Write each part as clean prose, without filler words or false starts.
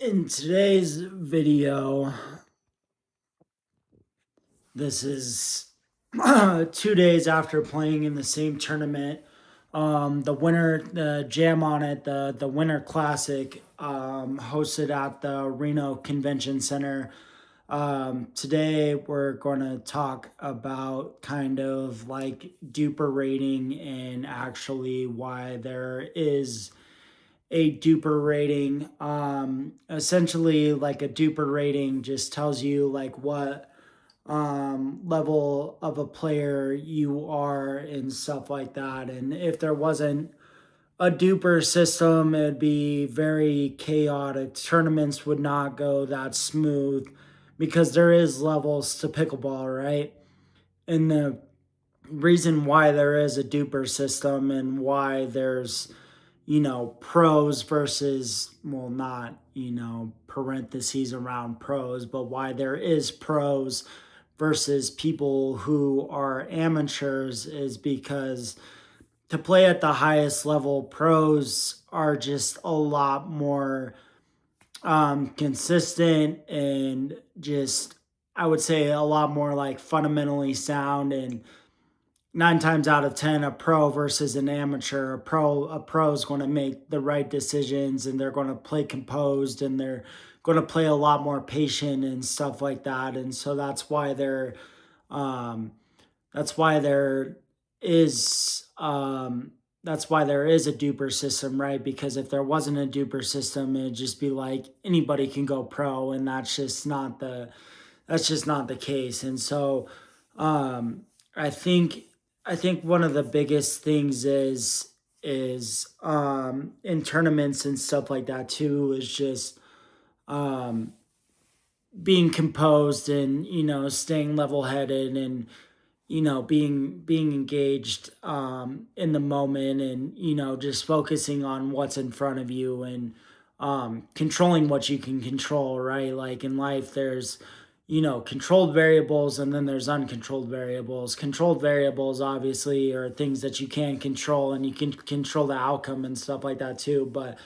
In today's video, this is 2 days after playing in the same tournament. The jam on it, the Winter Classic, hosted at the Reno Convention Center. Today, we're going to talk about kind of like dupr rating and actually why there is a dupr rating. Essentially, like a dupr rating just tells you like what level of a player you are and stuff like that. And if there wasn't a dupr system, it'd be very chaotic. Tournaments would not go that smooth because there is levels to pickleball, right? And the reason why there is a dupr system and why there's pros versus, well, not, parentheses around pros, but why there is pros versus people who are amateurs is because to play at the highest level, pros are just a lot more consistent and just, I would say, a lot more like fundamentally sound. And 9 times out of 10, a pro versus an amateur, a pro is going to make the right decisions and they're going to play composed and they're going to play a lot more patient and stuff like that. And so um, that's why there is a dupr system, right? Because if there wasn't a dupr system, it'd just be like anybody can go pro, and that's just not the case. And so I think one of the biggest things is in tournaments and stuff like that too is just um being composed and staying level headed and being engaged in the moment, and just focusing on what's in front of you and controlling what you can control, right? Like in life there's controlled variables and then there's uncontrolled variables. Controlled variables obviously are things that you can control and you can control the outcome and stuff like that too, but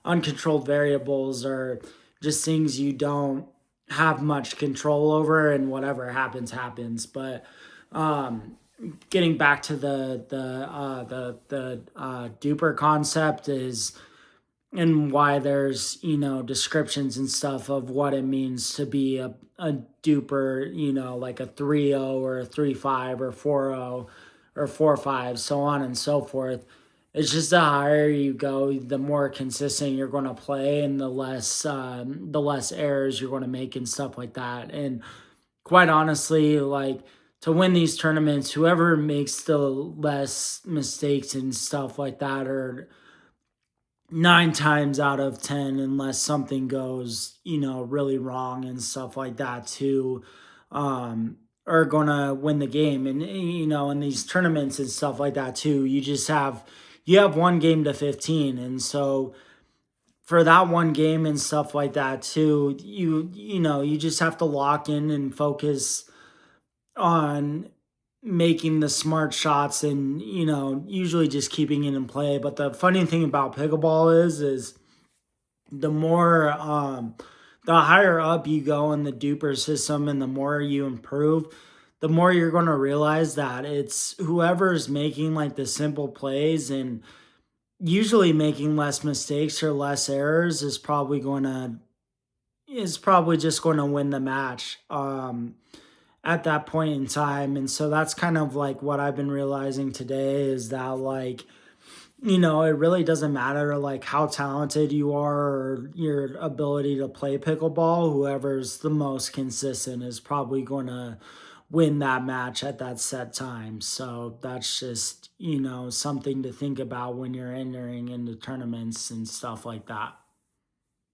uncontrolled variables are just things you don't have much control over, and whatever happens. But um getting back to the dupr concept is, and why there's descriptions and stuff of what it means to be a dupr, like a 3-0 or a 3-5 or 4-0 or 4-5, so on and so forth. It's just the higher you go, the more consistent you're going to play, and the less errors you're going to make and stuff like that. And quite honestly, like, to win these tournaments, whoever makes the less mistakes and stuff like that are 9 times out of 10, unless something goes, really wrong and stuff like that too, are gonna win the game. And in these tournaments and stuff like that too, you have one game to 15, and so for that one game and stuff like that too, you just have to lock in and focus on making the smart shots and usually just keeping it in play. But the funny thing about pickleball is the more the higher up you go in the dupr system and the more you improve, the more you're going to realize that it's whoever's making like the simple plays and usually making less mistakes or less errors is probably just going to win the match at that point in time. And so that's kind of like what I've been realizing today, is that like it really doesn't matter like how talented you are or your ability to play pickleball. Whoever's the most consistent is probably going to win that match at that set time. So that's just something to think about when you're entering into tournaments and stuff like that.